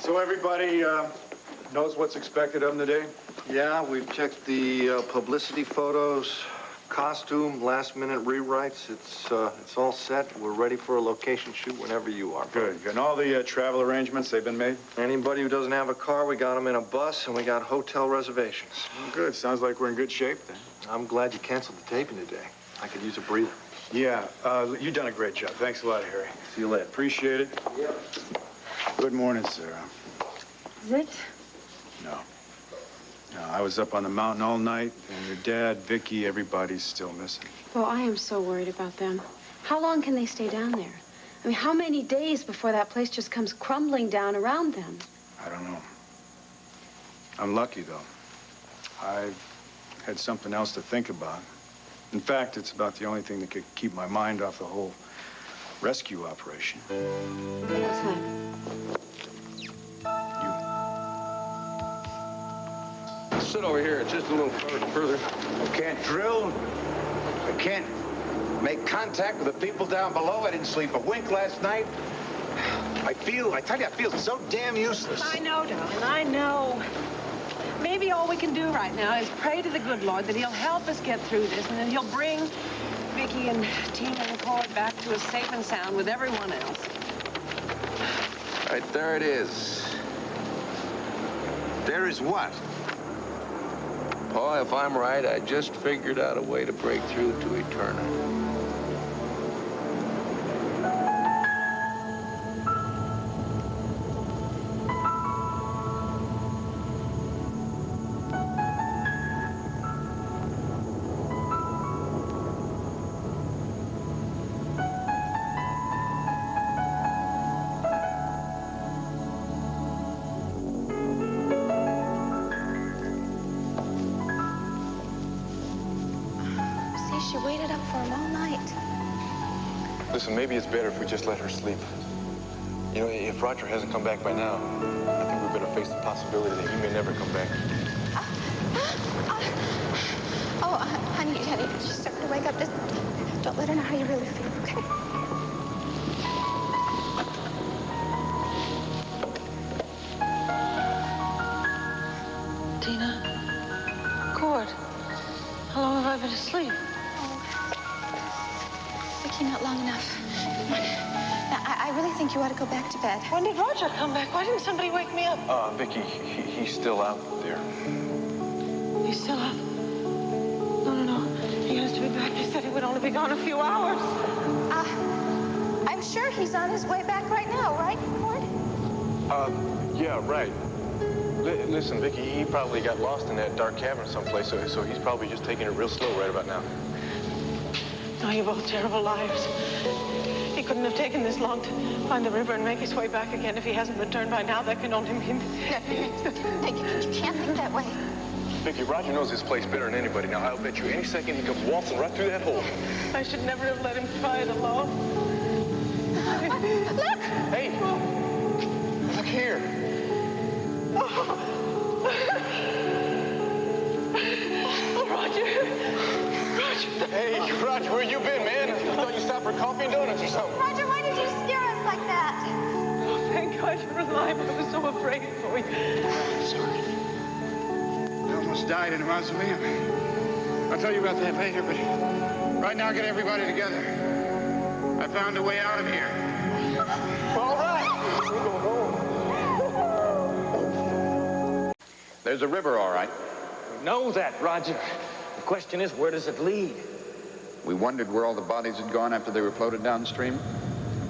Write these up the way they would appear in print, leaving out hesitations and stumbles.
So everybody knows what's expected of them today? Yeah, we've checked the publicity photos, costume, last-minute rewrites. It's all set. We're ready for a location shoot whenever you are. Good. And all the travel arrangements, they've been made? Anybody who doesn't have a car, we got them in a bus, and we got hotel reservations. Well, good. Sounds like we're in good shape then. I'm glad you canceled the taping today. I could use a breather. Yeah, you've done a great job. Thanks a lot, Harry. See you later. Appreciate it. Yep. Good morning, Sarah. Is it? No. No, I was up on the mountain all night, and your dad, Vicky, everybody's still missing. Well, I am so worried about them. How long can they stay down there? I mean, how many days before that place just comes crumbling down around them? I don't know. I'm lucky, though. I've had something else to think about. In fact, it's about the only thing that could keep my mind off the whole rescue operation. What's that? Sit over here, just a little further. I can't drill. I can't make contact with the people down below. I didn't sleep a wink last night. I tell you, I feel so damn useless. I know, darling, I know. Maybe all we can do right now is pray to the good Lord that he'll help us get through this, and then he'll bring Vicky and Tina and Cord back to us safe and sound with everyone else. Right, there it is. There is what? Paul, if I'm right, I just figured out a way to break through to eternity. She waited up for him all night. Listen, maybe it's better if we just let her sleep. You know, if Roger hasn't come back by now, I think we better face the possibility that he may never come back. Honey, she's starting to wake up. Just don't let her know how you really feel, okay? Tina? Cord? How long have I been asleep? Vicky, not long enough. Come on. Now, I really think you ought to go back to bed. When did Roger come back? Why didn't somebody wake me up? Vicky, he's still out there. He's still up? No. He has to be back. He said he would only be gone a few hours. I'm sure he's on his way back right now, right, Cord? Yeah, right. Listen, Vicky, he probably got lost in that dark cavern someplace, so he's probably just taking it real slow right about now. Oh, you both terrible liars. He couldn't have taken this long to find the river and make his way back again. If he hasn't returned by now, that can only mean... Nick, you can't think that way. Vicky, Roger knows this place better than anybody. Now, I'll bet you any second he comes waltzing right through that hole. I should never have let him try it alone. Look! Hey! Look here. Oh, Roger! Hey, Roger, where you been, man? I thought you stopped for coffee and donuts or something. Roger, why did you scare us like that? Oh, thank God you're alive. I was so afraid for you. Sorry. I almost died in a mausoleum. I'll tell you about that later, but right now get everybody together. I found a way out of here. All right. There's a river, all right. We know that, Roger. The question is, where does it lead? We wondered where all the bodies had gone after they were floated downstream.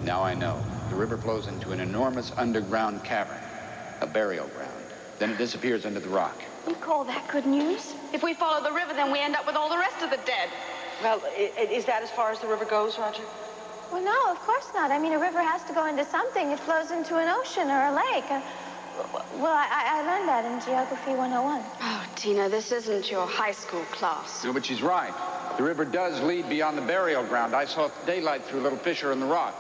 Now I know. The river flows into an enormous underground cavern, a burial ground. Then it disappears into the rock. You call that good news? If we follow the river, then we end up with all the rest of the dead. Well, is that as far as the river goes, Roger? Well, no, of course not. I mean, a river has to go into something. It flows into an ocean or a lake. Well, I learned that in Geography 101. Oh, Tina, this isn't your high school class. No, but she's right. The river does lead beyond the burial ground. I saw daylight through a little fissure in the rock.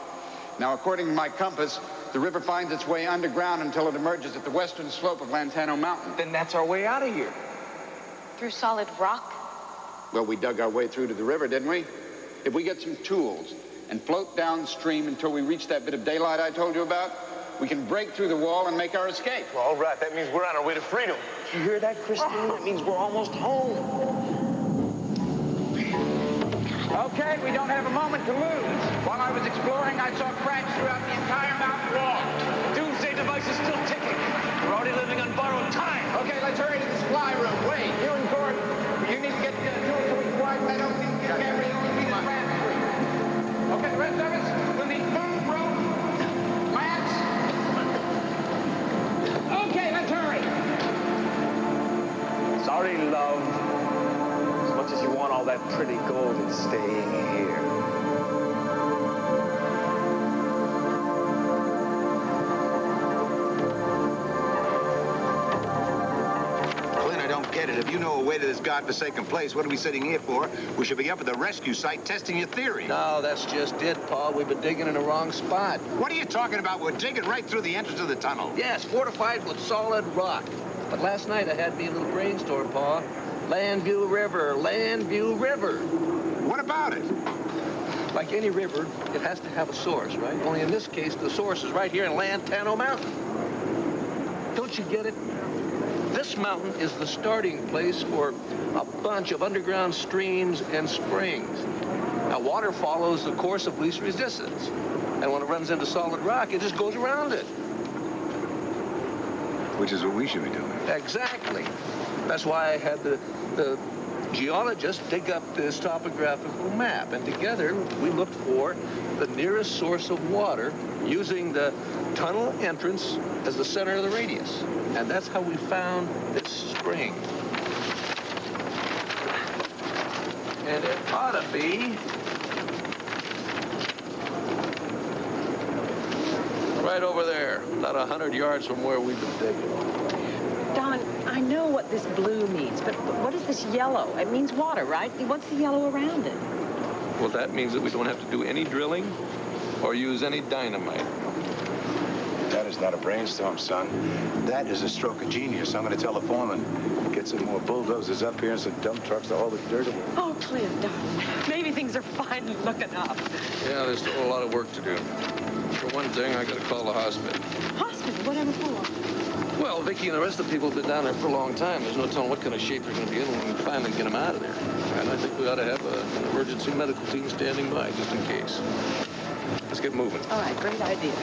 Now, according to my compass, the river finds its way underground until it emerges at the western slope of Lantano Mountain. Then that's our way out of here. Through solid rock? Well, we dug our way through to the river, didn't we? If we get some tools and float downstream until we reach that bit of daylight I told you about, we can break through the wall and make our escape. Well, all right, that means we're on our way to freedom. You hear that, Christine? That means we're almost home. Okay, we don't have a moment to lose. While I was exploring, I saw cracks throughout the entire mountain wall. Doomsday device is still ticking. We're already living on borrowed time. Okay, let's hurry to this fly room. Wait, you and Gordon, you need to get to it quiet. I don't think you can carry on with this ramp free. Okay, the rest of us, we'll need food, rope, lamps. Okay, let's hurry. Sorry, love. As much as you want all that pretty gold, it's staying here. Clint, I don't get it. If you know a way to this godforsaken place, what are we sitting here for? We should be up at the rescue site testing your theory. No, that's just it, Paul. We've been digging in the wrong spot. What are you talking about? We're digging right through the entrance of the tunnel. Yes, fortified with solid rock. But last night I had me a little brainstorm, Paul. Landview River, Landview River. What about it? Like any river, it has to have a source, right? Only in this case, the source is right here in Lantano Mountain. Don't you get it? This mountain is the starting place for a bunch of underground streams and springs. Now, water follows the course of least resistance. And when it runs into solid rock, it just goes around it. Which is what we should be doing. Exactly. That's why I had the geologist dig up this topographical map, and together we looked for the nearest source of water using the tunnel entrance as the center of the radius. And that's how we found this spring. And it ought to be right over there, about 100 yards from where we've been digging. Don, I know what this blue means, but what is this yellow? It means water, right? What's the yellow around it? Well, that means that we don't have to do any drilling or use any dynamite. That is not a brainstorm, son. That is a stroke of genius. I'm going to tell the foreman. Get some more bulldozers up here and some dump trucks to haul the dirt away. Oh, Clint, darling. Maybe things are finally looking up. Yeah, there's still a lot of work to do. For one thing, I got to call the hospital. Hospital? Whatever for? Well, Vicky and the rest of the people have been down there for a long time. There's no telling what kind of shape they're going to be in when we finally get them out of there. And I think we ought to have an emergency medical team standing by just in case. Let's get moving. All right, great idea.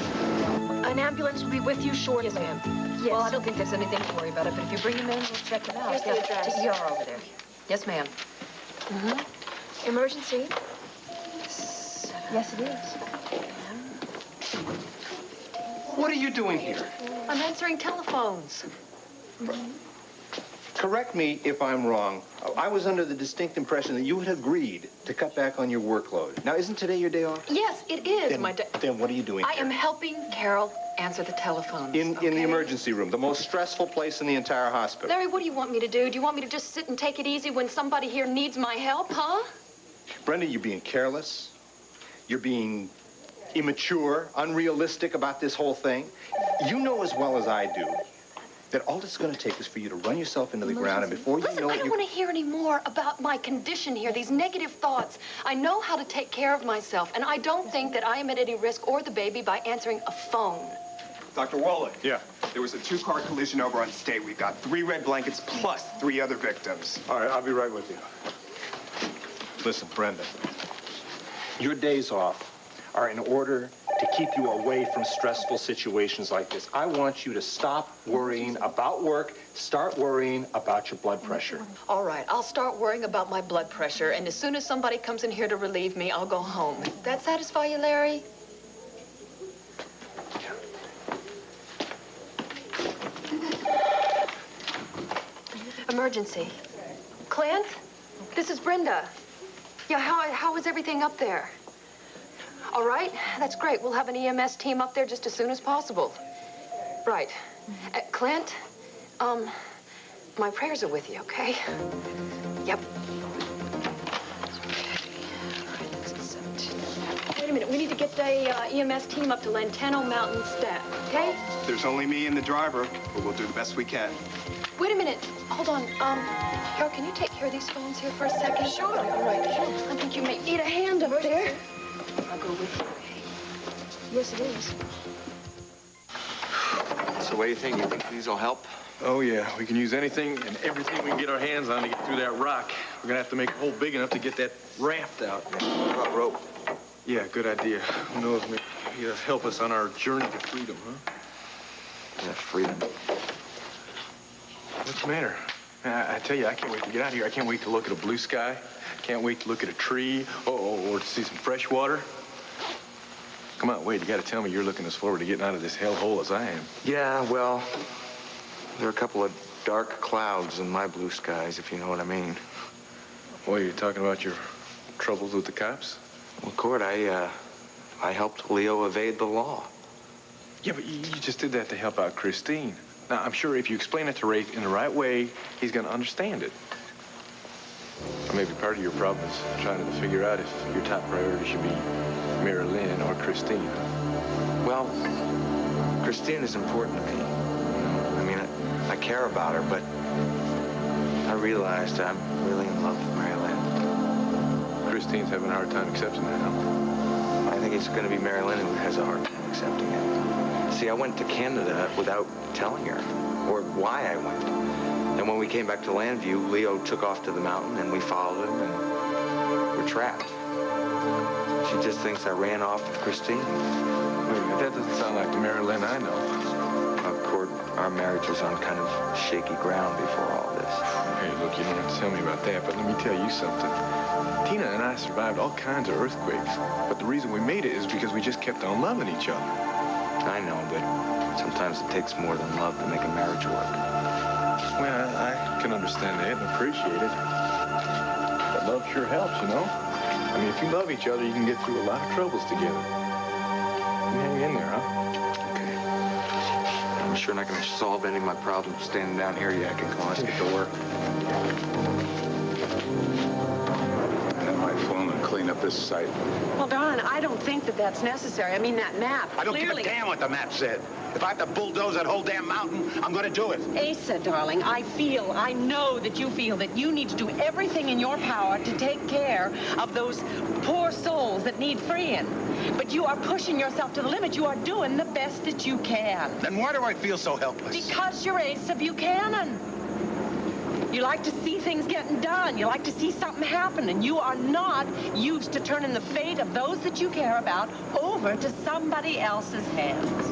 An ambulance will be with you shortly. Yes, ma'am. Yes. Well, I don't think there's anything to worry about it, but if you bring him in, we'll check him out. Here's the address. To ER over there. Yes, ma'am. Emergency? Yes, it is. What are you doing here? I'm answering telephones. Correct me if I'm wrong. I was under the distinct impression that you had agreed to cut back on your workload. Now, isn't today your day off? Yes, it is Then, my day. then what are you doing I here? am helping Carol answer the telephones. In the emergency room, the most stressful place in the entire hospital. Larry, what do you want me to do? Do you want me to just sit and take it easy when somebody here needs my help, huh? Brenda, you're being careless. You're being immature, unrealistic about this whole thing. You know as well as I do that all it's going to take is for you to run yourself into the ground, and before you Listen, know I it, don't want to hear any more about my condition here, these negative thoughts. I know how to take care of myself, and I don't think that I am at any risk or the baby by answering a phone. Dr. Wallach. Yeah. There was a two-car collision over on State. We've got 3 red blankets plus 3 other victims. All right, I'll be right with you. listen, Brenda, your days off are in order to keep you away from stressful situations like this. I want you to stop worrying about work, start worrying about your blood pressure. All right, I'll start worrying about my blood pressure, and as soon as somebody comes in here to relieve me, I'll go home. That satisfy you, Larry? Emergency. Clint? This is Brenda. Yeah, how is everything up there? All right, that's great. We'll have an EMS team up there just as soon as possible. Right. Clint, my prayers are with you, okay? Yep. Wait a minute, we need to get the EMS team up to Lantano Mountain Stat, okay? There's only me and the driver, but we'll do the best we can. Wait a minute, hold on. Carol, can you take care of these phones here for a second? Sure. All right. I think you may need a hand up there. I'll go with you, okay? Yes, it is. So what do you think? You think these will help? Oh, yeah. We can use anything and everything we can get our hands on to get through that rock. We're going to have to make a hole big enough to get that raft out. What about rope? Yeah, good idea. Who knows, maybe it'll help us on our journey to freedom, huh? Yeah, freedom. What's the matter? I tell you, I can't wait to get out of here. I can't wait to look at a blue sky. Can't wait to look at a tree or to see some fresh water. Come on, Wade, you got to tell me you're looking as forward to getting out of this hellhole as I am. Yeah, well, there are a couple of dark clouds in my blue skies, if you know what I mean. What, you're talking about your troubles with the cops? Well, Cord, I helped Leo evade the law. Yeah, but you just did that to help out Christine. Now, I'm sure if you explain it to Rafe in the right way, he's going to understand it. Or maybe part of your problem is trying to figure out if your top priority should be Mary Lynn or Christine. Well, Christine is important to me. I mean, I care about her, but I realized I'm really in love with Mary Lynn. Christine's having a hard time accepting that, huh? I think it's going to be Mary Lynn who has a hard time accepting it. See, I went to Canada without telling her, or why I went. And when we came back to Landview, Leo took off to the mountain, and we followed him, and we're trapped. She just thinks I ran off with Christine. Wait, that doesn't sound like the Mary Lynn I know. Of course, our marriage was on kind of shaky ground before all this. Hey, look, you don't have to tell me about that, but let me tell you something. Tina and I survived all kinds of earthquakes, but the reason we made it is because we just kept on loving each other. I know, but sometimes it takes more than love to make a marriage work. Well, I can understand that and appreciate it. But love sure helps, you know? I mean, if you love each other, you can get through a lot of troubles together. You hang in there, huh? Okay. I'm sure not going to solve any of my problems standing down here yakking. Come on, let's get to work. Have my foreman clean up this site. Well, darling, I don't think that that's necessary. I mean, that map I don't clearly... give a damn what the map said. If I have to bulldoze that whole damn mountain, I'm going to do it. Asa, darling, I know that you feel that you need to do everything in your power to take care of those poor souls that need freeing. But you are pushing yourself to the limit. You are doing the best that you can. Then why do I feel so helpless? Because you're Asa Buchanan. You like to see things getting done. You like to see something happen, and you are not used to turning the fate of those that you care about over to somebody else's hands.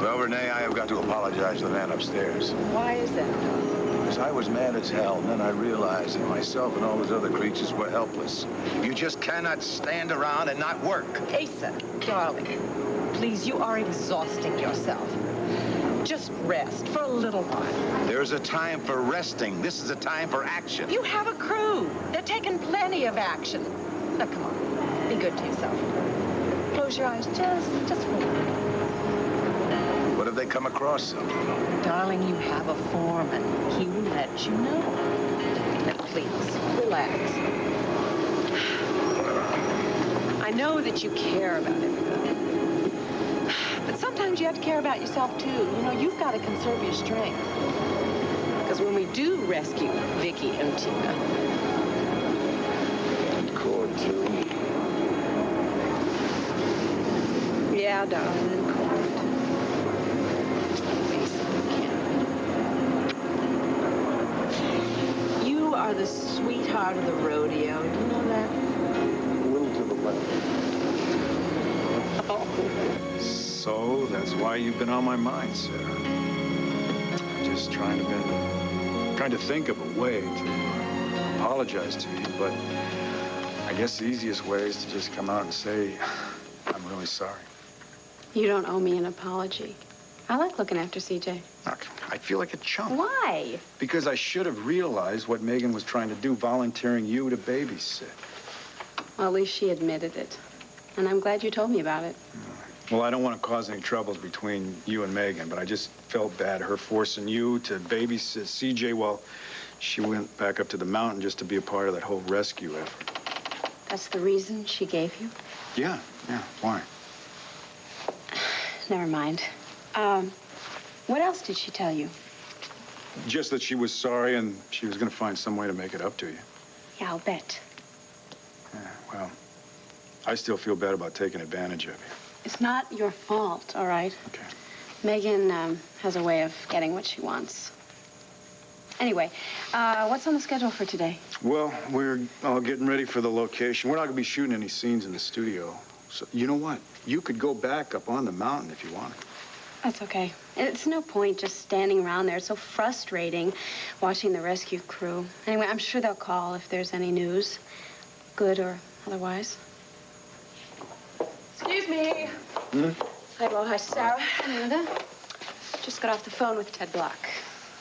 Well, Renee, I have got to apologize to the man upstairs. Why is that, darling? Because I was mad as hell, and then I realized that myself and all those other creatures were helpless. You just cannot stand around and not work. Asa, darling, please, you are exhausting yourself. Just rest for a little while. There's a time for resting. This is a time for action. You have a crew. They're taking plenty of action. Now, come on. Be good to yourself. Close your eyes just for a minute. What if they come across something? Darling, you have a foreman. He will let you know. Now, please, relax. I know that you care about everybody. But sometimes you have to care about yourself, too. You know, you've got to conserve your strength. Because when we do rescue Vicky and Tina... Cord, too. Yeah, darling, and Cord. You are the sweetheart of the rodeo. Do you know that? A little to the left. Oh. So that's why you've been on my mind, Sarah. I'm just trying to think of a way to apologize to you, but I guess the easiest way is to just come out and say, I'm really sorry. You don't owe me an apology. I like looking after CJ. Look, I feel like a chump. Why? Because I should have realized what Megan was trying to do, volunteering you to babysit. Well, at least she admitted it. And I'm glad you told me about it. Well, I don't want to cause any troubles between you and Megan, but I just felt bad her forcing you to babysit CJ while she went back up to the mountain just to be a part of that whole rescue effort. That's the reason she gave you? Yeah. Why? Never mind. What else did she tell you? Just that she was sorry and she was going to find some way to make it up to you. Yeah, I'll bet. Yeah, well, I still feel bad about taking advantage of you. It's not your fault, all right? Okay. Megan has a way of getting what she wants. Anyway, what's on the schedule for today? Well, we're all getting ready for the location. We're not going to be shooting any scenes in the studio. So, you know what? You could go back up on the mountain if you wanted. That's okay. It's no point just standing around there. It's so frustrating watching the rescue crew. Anyway, I'm sure they'll call if there's any news, good or otherwise. Excuse me. Hi, Bo. Hi, Sarah. Hi, Linda. Just got off the phone with Ted Block.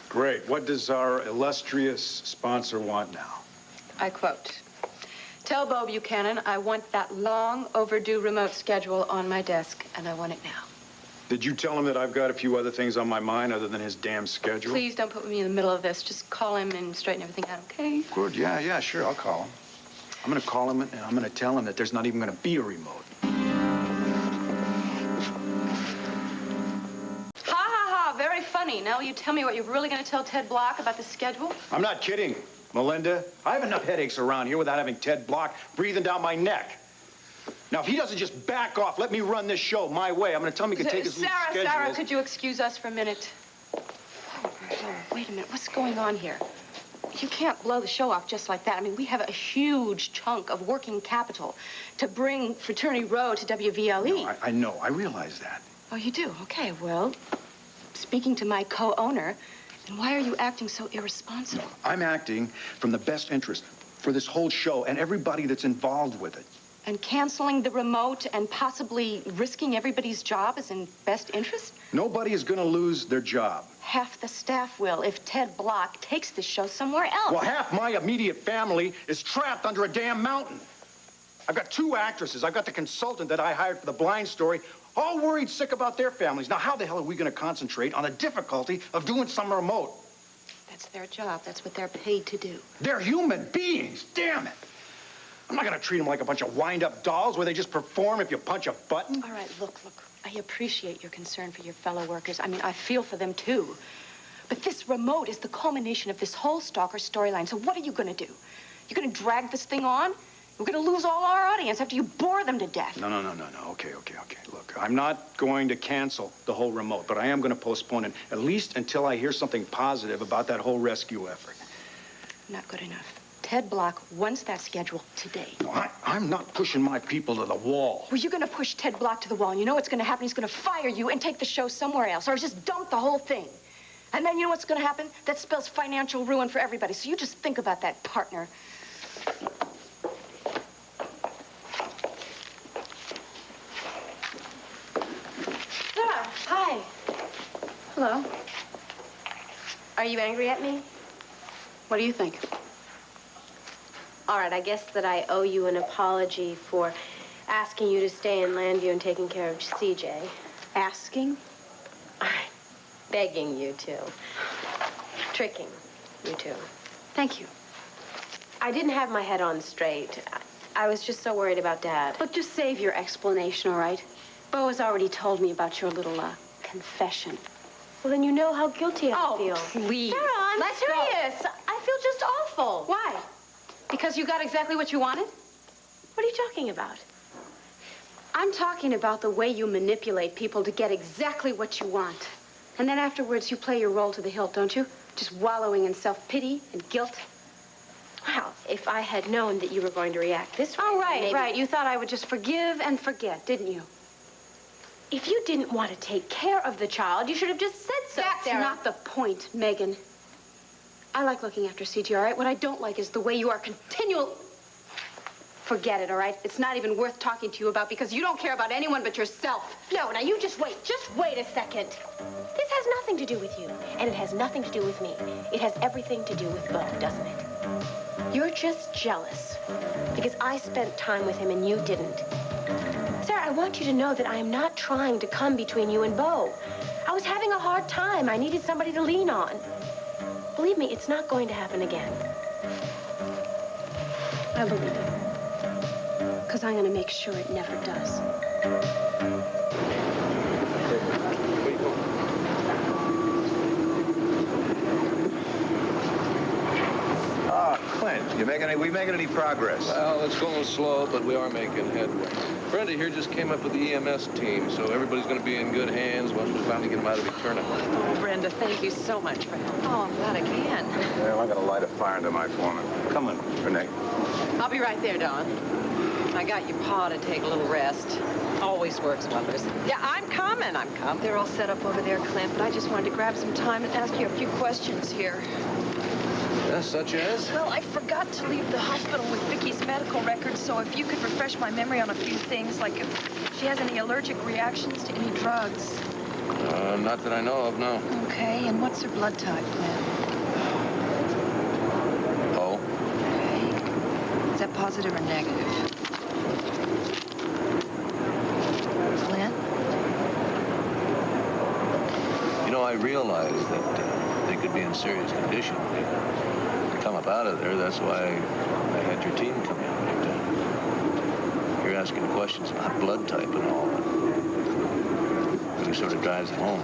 Great. What does our illustrious sponsor want now? I quote, "Tell Bo Buchanan I want that long overdue remote schedule on my desk, and I want it now." Did you tell him that I've got a few other things on my mind other than his damn schedule? Please don't put me in the middle of this. Just call him and straighten everything out, okay? Good. Yeah, sure. I'll call him. I'm going to call him, and I'm going to tell him that there's not even going to be a remote. Very funny. Now will you tell me what you're really going to tell Ted Block about the schedule? I'm not kidding, Melinda. I have enough headaches around here without having Ted Block breathing down my neck. Now, if he doesn't just back off, let me run this show my way. I'm going to tell him he can take his loose schedule. Sarah, could you excuse us for a minute? Oh, wait a minute. What's going on here? You can't blow the show off just like that. I mean, we have a huge chunk of working capital to bring Fraternity Row to WVLE. No, I know. I realize that. Oh, you do? Okay, well, speaking to my co-owner, then why are you acting so irresponsible? No, I'm acting from the best interest for this whole show and everybody that's involved with it. And canceling the remote and possibly risking everybody's job is in best interest? Nobody is going to lose their job. Half the staff will if Ted Block takes the show somewhere else. Well, half my immediate family is trapped under a damn mountain. I've got 2 actresses. I've got the consultant that I hired for the blind story, all worried sick about their families. Now, how the hell are we going to concentrate on the difficulty of doing some remote? That's their job. That's what they're paid to do. They're human beings, damn it. I'm not going to treat them like a bunch of wind-up dolls where they just perform if you punch a button. All right, look. I appreciate your concern for your fellow workers. I mean, I feel for them, too. But this remote is the culmination of this whole Stalker storyline. So what are you going to do? You're going to drag this thing on? We're going to lose all our audience after you bore them to death. No. Okay. Look, I'm not going to cancel the whole remote, but I am going to postpone it, at least until I hear something positive about that whole rescue effort. Not good enough. Ted Block wants that schedule today. No, I'm not pushing my people to the wall. Well, you're going to push Ted Block to the wall, and you know what's going to happen? He's going to fire you and take the show somewhere else, or just dump the whole thing. And then you know what's going to happen? That spells financial ruin for everybody. So you just think about that, partner. Sarah, hi. Hello. Are you angry at me? What do you think? All right, I guess that I owe you an apology for asking you to stay in Landview and taking care of CJ. Asking? All right, begging you to. Tricking you to. Thank you. I didn't have my head on straight. I was just so worried about Dad. Look, just save your explanation, all right? Bo has already told me about your little, confession. Well, then you know how guilty I feel. Please. Sarah, I'm Let's serious. go. I feel just awful. Why? Because you got exactly what you wanted? What are you talking about? I'm talking about the way you manipulate people to get exactly what you want. And then afterwards, you play your role to the hilt, don't you? Just wallowing in self-pity and guilt. Well, if I had known that you were going to react this way, Oh, right, maybe... right. You thought I would just forgive and forget, didn't you? If you didn't want to take care of the child, you should have just said so, That's Sarah. not the point, Megan. I like looking after CJ, all right? What I don't like is the way you are continual... Forget it, all right? It's not even worth talking to you about because you don't care about anyone but yourself. No, now you just wait. Just wait a second. This has nothing to do with you, and it has nothing to do with me. It has everything to do with Bo, doesn't it? You're just jealous because I spent time with him and you didn't. Sarah, I want you to know that I am not trying to come between you and Bo. I was having a hard time. I needed somebody to lean on. Believe me, it's not going to happen again. I believe you. Because I'm going to make sure it never does. Ah, Clint. We making any progress? Well, it's going slow, but we are making headway. Brenda here just came up with the EMS team, so everybody's going to be in good hands once we finally get them out of the tournament. Oh, Brenda, thank you so much for helping. Oh, I'm glad I can. Well, I gotta light a fire under my foreman. Come on, Renee. I'll be right there, Don. I got your pa to take a little rest. Always works wonders. Yeah, I'm coming. They're all set up over there, Clint, but I just wanted to grab some time and ask you a few questions here. Yes, such as? Well, I forgot to leave the hospital with Vicky's medical records, so if you could refresh my memory on a few things, like if she has any allergic reactions to any drugs. Not that I know of, no. Okay, and what's her blood type, Clint? Oh? Okay. Is that positive or negative? Clint? You know, I realized that they could be in serious condition when they come up out of there. That's why I had your team come in. But, you're asking questions about blood type and all. Really sort of drives it home.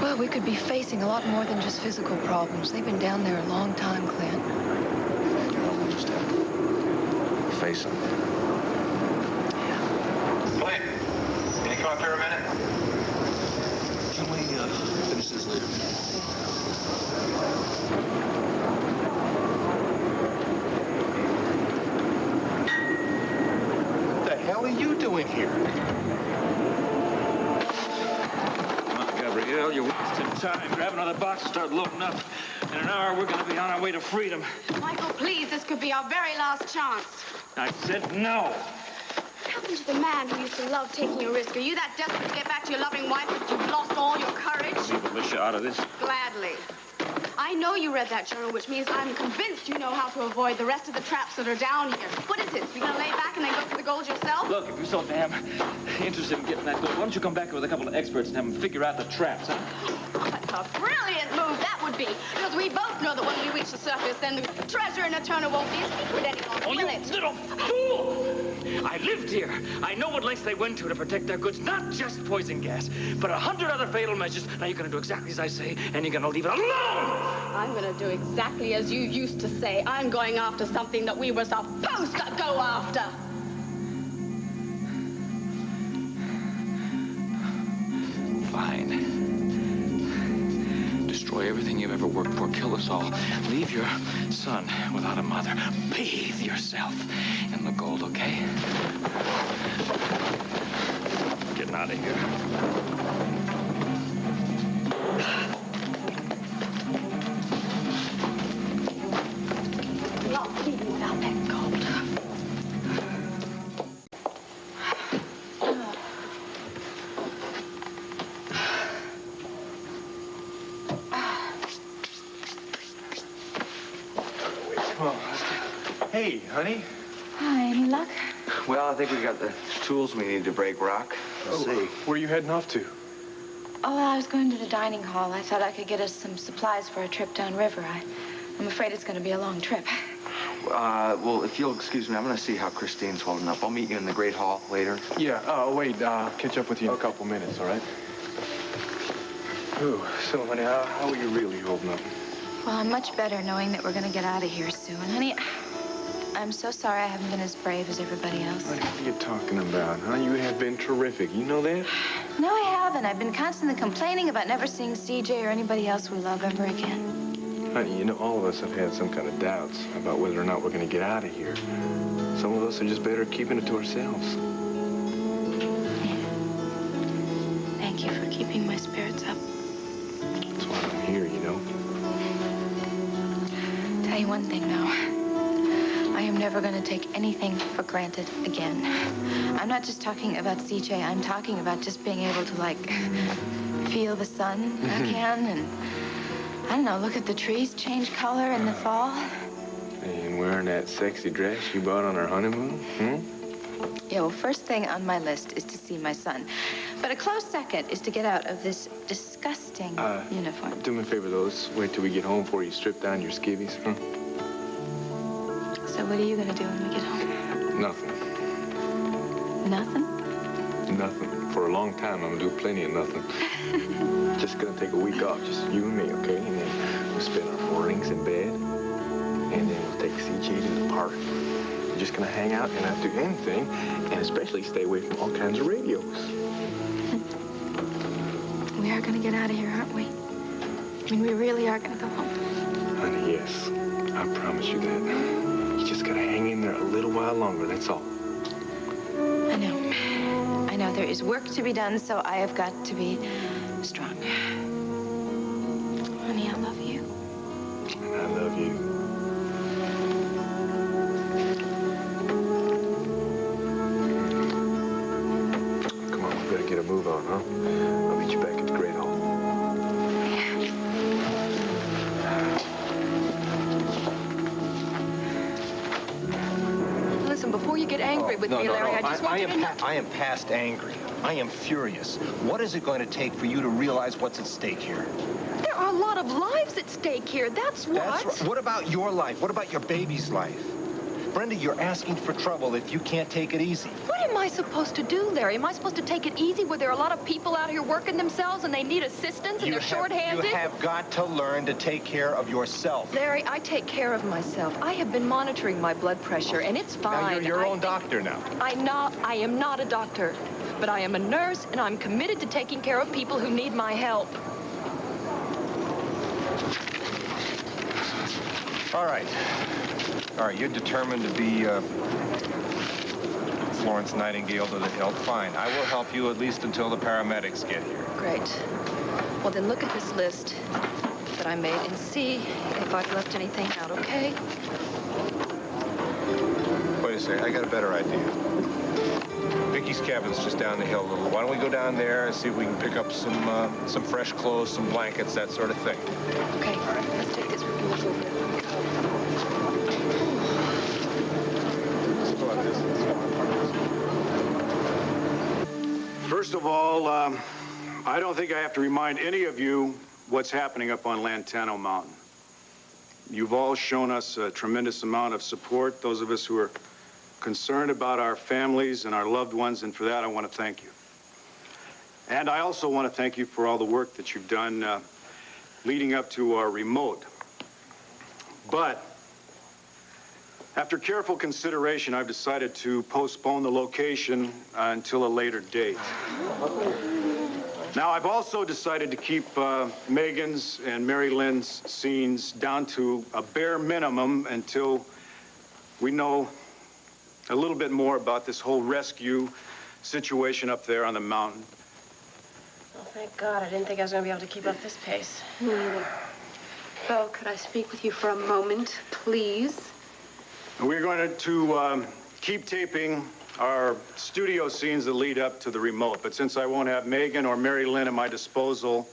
Well, we could be facing a lot more than just physical problems. They've been down there a long time, Clint. You know, we'll just have to face them. Clint, can you come up here a minute? Can we finish this later? What the hell are you doing here? Come on, Gabrielle, you're wasting time. Grab another box and start loading up. In an hour, we're going to be on our way to freedom. Michael, please, this could be our very last chance. I said no. What happened to the man who used to love taking a risk? Are you that desperate to get back to your loving wife that you've lost all your courage? Leave Alicia out of this. Gladly. I know you read that journal, which means I'm convinced you know how to avoid the rest of the traps that are down here. What is it? You gonna lay back and then go for the gold yourself? Look, if you're so damn interested in getting that gold, why don't you come back here with a couple of experts and have them figure out the traps, huh? That's a brilliant move, that would be. Because we both know that when we reach the surface, then the treasure in a turner won't be a secret any longer, will it? Little fool! I lived here. I know what lengths they went to protect their goods. Not just poison gas, but 100 other fatal measures. Now you're gonna do exactly as I say, and you're gonna leave it alone! I'm gonna do exactly as you used to say. I'm going after something that we were supposed to go after. Fine. Destroy everything you've ever worked for. Kill us all. Leave your son without a mother. Bathe yourself in the gold, okay? Getting out of here. Not leaving without that gold. Hey, honey. Hi, any luck? Well, I think we got the tools we need to break rock. Let's see. Where are you heading off to? Oh, well, I was going to the dining hall. I thought I could get us some supplies for a trip downriver. I'm afraid it's going to be a long trip. Well, if you'll excuse me, I'm going to see how Christine's holding up. I'll meet you in the Great Hall later. Yeah, wait, I'll catch up with you in a couple minutes, all right? Ooh, so, honey, how are you really holding up? Well, I'm much better knowing that we're going to get out of here soon. Honey, I'm so sorry I haven't been as brave as everybody else. What are you talking about, huh? You have been terrific. You know that? No, I haven't. I've been constantly complaining about never seeing CJ or anybody else we love ever again. Honey, you know, all of us have had some kind of doubts about whether or not we're going to get out of here. Some of us are just better at keeping it to ourselves. Yeah. Thank you for keeping my spirits up. That's why I'm here, you know? Tell you one thing, though. I am never going to take anything for granted again. I'm not just talking about CJ. I'm talking about just being able to, like, feel the sun again and, I don't know, look at the trees change color in the fall. And wearing that sexy dress you bought on our honeymoon, Yeah, well, first thing on my list is to see my son. But a close second is to get out of this disgusting uniform. Do me a favor, though. Let's wait till we get home before you strip down your skivvies, huh? So what are you going to do when we get home? Nothing. Nothing? Nothing. For a long time, I'm going to do plenty of nothing. Just going to take a week off, just you and me, okay? And then we'll spend our mornings in bed, and then we'll take CJ to the park. We're just gonna hang out and not do anything, and especially stay away from all kinds of radios. We are gonna get out of here, aren't we? I mean, we really are gonna go home. Honey, yes. I promise you that. You just gotta hang in there a little while longer, that's all. I know. I know there is work to be done, so I have got to be strong. Honey, I love you. And I love you. Come on, we better get a move on, huh? I'll meet you back at the Great Hall. Listen, before you get angry with me, Larry, I just want you to know... I am past angry. I am furious. What is it going to take for you to realize what's at stake here? There are a lot of lives at stake here, that's what. That's right. What about your life? What about your baby's life? Brenda, you're asking for trouble if you can't take it easy. What am I supposed to do, Larry? Am I supposed to take it easy where there are a lot of people out here working themselves and they need assistance and they're short-handed? You have got to learn to take care of yourself. Larry, I take care of myself. I have been monitoring my blood pressure, and it's fine. Now, you're your own doctor now. I am not a doctor, but I am a nurse, and I'm committed to taking care of people who need my help. All right. All right, you're determined to be Florence Nightingale to the hilt. Fine. I will help you at least until the paramedics get here. Great. Well, then look at this list that I made and see if I've left anything out, okay? Wait a second. I got a better idea. Vicky's cabin's just down the hill a little. Why don't we go down there and see if we can pick up some fresh clothes, some blankets, that sort of thing. Okay. All right. Let's take this review over. First of all, I don't think I have to remind any of you what's happening up on Lantano Mountain. You've all shown us a tremendous amount of support, those of us who are concerned about our families and our loved ones, and for that I want to thank you. And I also want to thank you for all the work that you've done leading up to our remote. But after careful consideration, I've decided to postpone the location until a later date. Now, I've also decided to keep Megan's and Mary Lynn's scenes down to a bare minimum until we know a little bit more about this whole rescue situation up there on the mountain. Oh, thank God. I didn't think I was going to be able to keep up this pace. Me either. Bo, could I speak with you for a moment, please? We're going to keep taping our studio scenes that lead up to the remote. But since I won't have Megan or Mary Lynn at my disposal,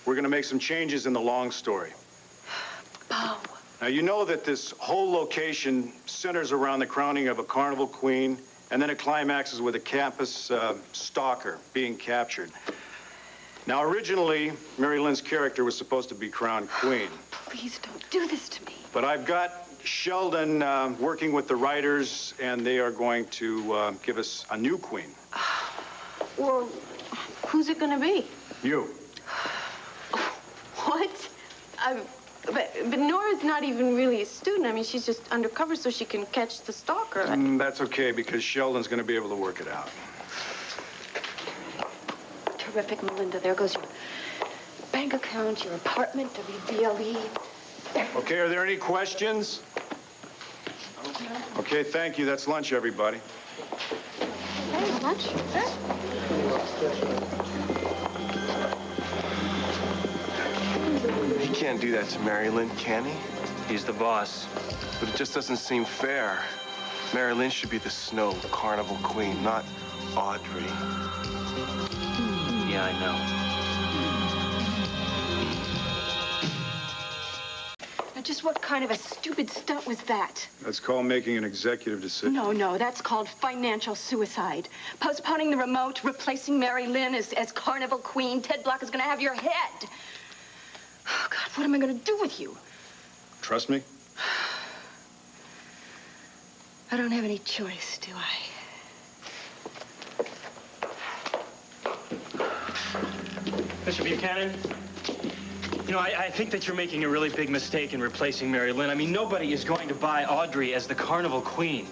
we're going to make some changes in the long story. Bo. Now, you know that this whole location centers around the crowning of a carnival queen, and then it climaxes with a campus stalker being captured. Now, originally, Mary Lynn's character was supposed to be crowned queen. Please don't do this to me. But I've got Sheldon working with the writers, and they are going to give us a new queen. Well, who's it going to be? You. What? But Nora's not even really a student. I mean, she's just undercover so she can catch the stalker. That's okay, because Sheldon's going to be able to work it out. Terrific, Melinda. There goes your bank account, your apartment, WBLE. Okay, are there any questions? Okay, thank you. That's lunch, everybody. Hey, lunch? He can't do that to Mary Lynn, can he? He's the boss. But it just doesn't seem fair. Mary Lynn should be the snow carnival queen, not Audrey. Yeah, I know. Now, just what kind of a stupid stunt was that? That's called making an executive decision. No, that's called financial suicide. Postponing the remote, replacing Mary Lynn as carnival queen. Ted Block is going to have your head. Oh, God, what am I going to do with you? Trust me? I don't have any choice, do I? Mr. Buchanan? You know, I think that you're making a really big mistake in replacing Mary Lynn. I mean, nobody is going to buy Audrey as the carnival queen.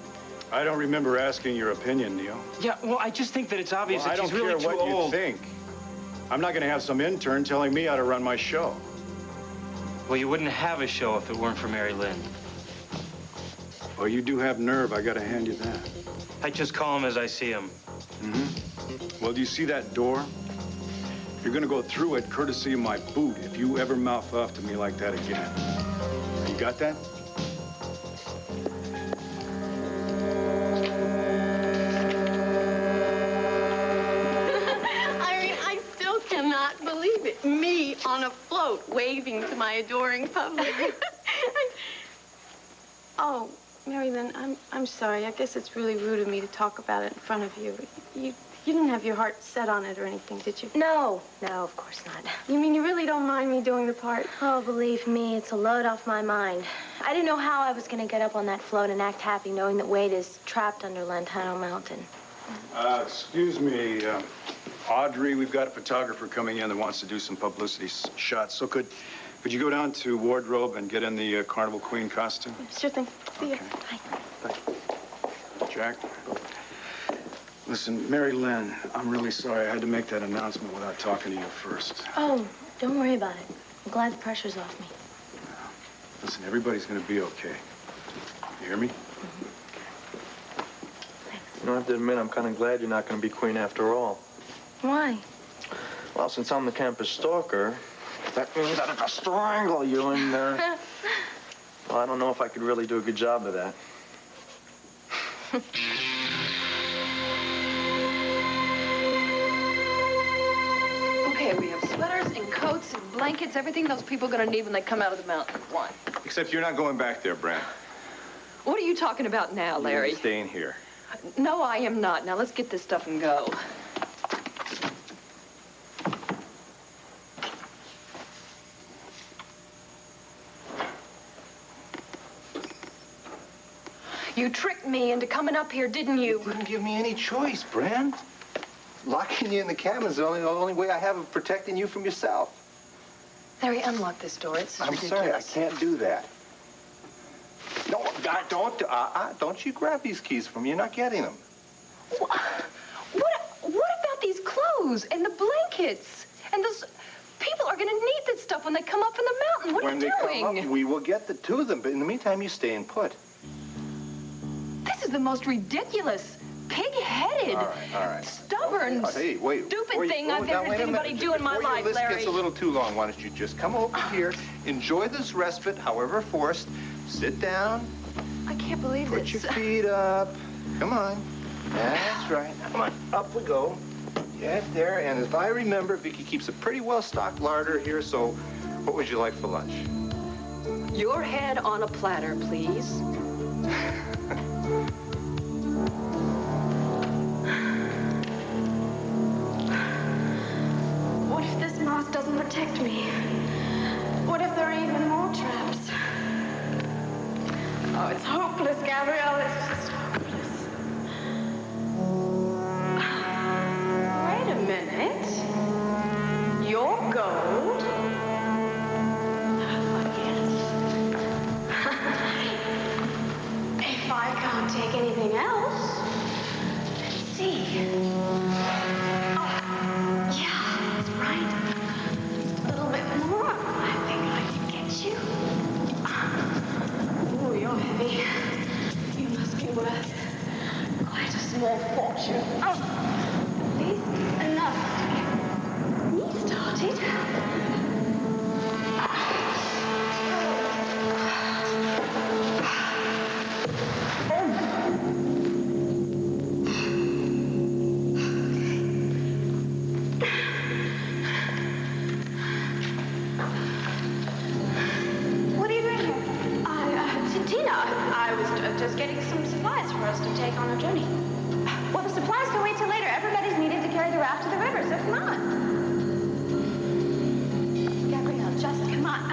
I don't remember asking your opinion, Neil. Yeah, well, I just think that it's obvious that she's really too old. I don't care what you think. I'm not going to have some intern telling me how to run my show. Well, you wouldn't have a show if it weren't for Mary Lynn. Well, you do have nerve. I got to hand you that. I just call him as I see him. Mm-hmm. Well, do you see that door? You're going to go through it courtesy of my boot if you ever mouth off to me like that again. You got that? I still cannot believe it. Me on a float, waving to my adoring public. Oh, Mary Lynn, I'm sorry. I guess it's really rude of me to talk about it in front of you. You didn't have your heart set on it or anything, did you? No, of course not. You mean you really don't mind me doing the part? Oh, believe me, it's a load off my mind. I didn't know how I was going to get up on that float and act happy knowing that Wade is trapped under Lantano Mountain. Excuse me, Audrey, we've got a photographer coming in that wants to do some publicity shots. So could you go down to wardrobe and get in the Carnival Queen costume? Sure thing. See ya. Bye. Jack? Listen, Mary Lynn, I'm really sorry. I had to make that announcement without talking to you first. Oh, don't worry about it. I'm glad the pressure's off me. Listen, everybody's going to be okay. You hear me? You know, I have to admit, I'm kind of glad you're not going to be queen after all. Why? Well, since I'm the campus stalker, that means that if I strangle you and, well, I don't know if I could really do a good job of that. Okay, we have sweaters and coats and blankets, everything those people are going to need when they come out of the mountain. One. Except you're not going back there, Brent. What are you talking about now, Larry? You're staying here. No, I am not. Now, let's get this stuff and go. You tricked me into coming up here, didn't you? You didn't give me any choice, Brent. Locking you in the cabin is the only way I have of protecting you from yourself. Larry, unlock this door. It's ridiculous. I'm sorry, I can't do that. No, don't you grab these keys from me. You're not getting them. What about these clothes and the blankets? And those people are going to need this stuff when they come up in the mountain. What are you doing? When they come up, we will get to them. But in the meantime, you stay and put. This is the most ridiculous, pig-headed, all right. stubborn, stupid thing I've ever seen anybody do in my life, This Larry. gets a little too long. Why don't you just come over here, enjoy this respite, however forced, sit down. I can't believe Put your feet up. Come on. That's right. Come on. Up we go. Get there. And if I remember, Vicky keeps a pretty well-stocked larder here, so what would you like for lunch? Your head on a platter, please. What if this mask doesn't protect me? What if there are even more traps? Oh, it's hopeless, Gabrielle. It's just hopeless. Wait a minute. You're gold. If I can't take anything else, let's see. Yeah, that's right. A little bit more. I think I can get you. Oh, you're heavy. You must be worth quite a small fortune. Oh, at least enough to get me started. What are you doing here? Tina, I was just getting some supplies for us to take on our journey. Well, the supplies can wait till later. Everybody's needed to carry the raft to the river, so come on. Gabrielle, just come on.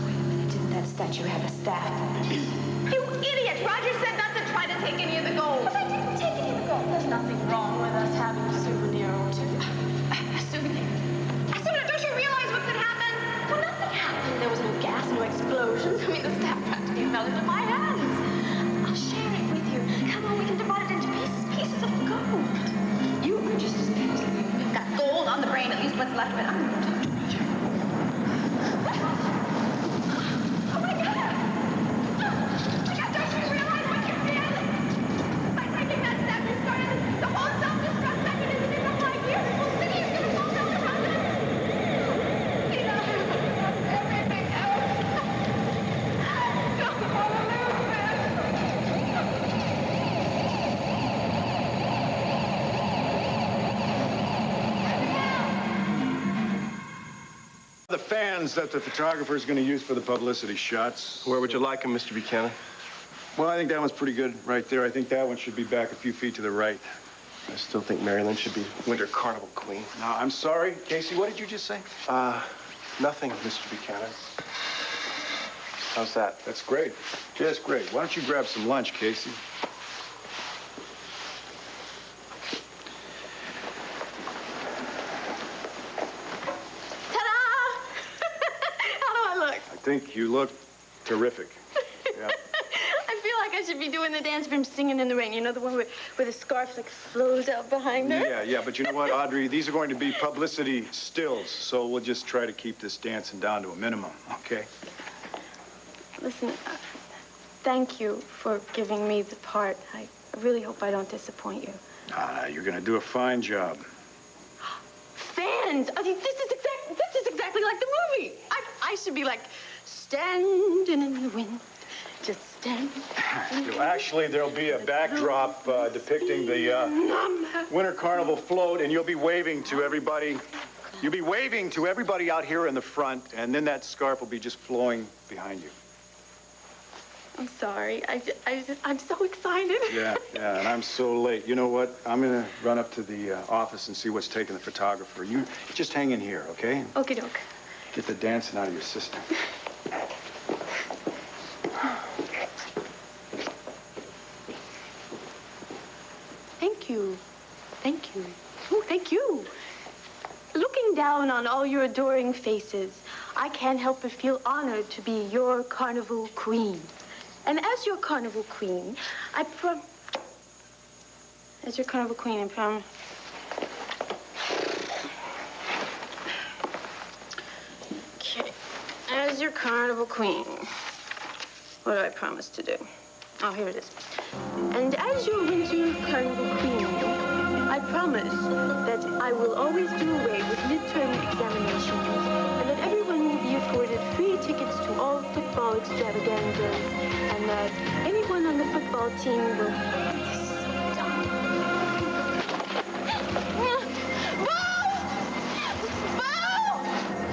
Wait a minute, didn't that statue have a staff? You idiot! Roger said not to try to take any of the gold. But I didn't take any of the gold. There's nothing wrong with us having a souvenir or two. A souvenir? A souvenir? Don't you realize what could happen? Well, nothing The staff practically fell into my hands. I'll share it with you. Come on, we can divide it into pieces of gold. You are just as big as me. You've got gold on the brain, at least what's left of it. I'm going to talk to Roger. Oh, my God! I got don't you realize what you did? By taking that step, you started the whole self-destruct mechanism in the high gear. The whole city is going to fall down around it. You know, everything else. Don't want to lose The fans that the photographer is going to use for the publicity shots. Where would you like him, Mr. Buchanan? Well, I think that one's pretty good right there. I think that one should be back a few feet to the right. I still think Mary Lynn should be Winter Carnival Queen. No, I'm sorry. Casey, what did you just say? Nothing, Mr. Buchanan. How's that? That's great. Just great. Why don't you grab some lunch, Casey? I think you look terrific. Yeah. I feel like I should be doing the dance from Singing in the Rain. You know, the one where the scarf like flows out behind her? Yeah, but you know what, Audrey? These are going to be publicity stills, so we'll just try to keep this dancing down to a minimum, okay? Listen, thank you for giving me the part. I really hope I don't disappoint you. You're going to do a fine job. Fans! This is exactly like the movie. I should be like, standing in the wind, just standing. Actually, there'll be a backdrop depicting the Winter Carnival float, and you'll be waving to everybody. You'll be waving to everybody out here in the front, and then that scarf will be just flowing behind you. I'm sorry. I'm so excited. Yeah, and I'm so late. You know what? I'm going to run up to the office and see what's taking the photographer. You just hang in here, okay? Okie doke. Get the dancing out of your system. Thank you. Thank you. Oh, thank you. Looking down on all your adoring faces, I can't help but feel honored to be your carnival queen. And as your carnival queen, I Okay. As your carnival queen, what do I promise to do? Oh, here it is. And as your winter carnival queen, I promise that I will always do away with midterm examinations and that everyone will be afforded free tickets to all football extravaganzas and that anyone on the football team will...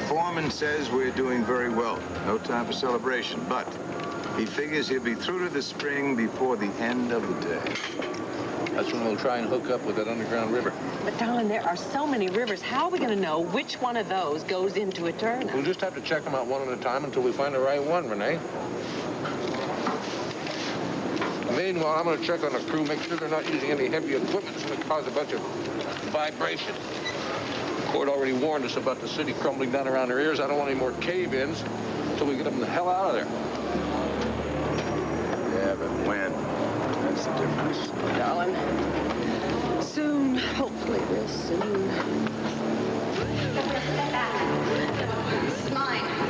Foreman says we're doing very well. No time for celebration, but he figures he'll be through to the spring before the end of the day. That's when we'll try and hook up with that underground river. But, darling, there are so many rivers. How are we going to know which one of those goes into Eterna? We'll just have to check them out one at a time until we find the right one, Renee. Meanwhile, I'm going to check on the crew, make sure they're not using any heavy equipment that's going to cause a bunch of vibration. The court already warned us about the city crumbling down around their ears. I don't want any more cave-ins until we get them the hell out of there. Yeah, but when? That's the difference. Darling, soon. Hopefully real soon. This is mine.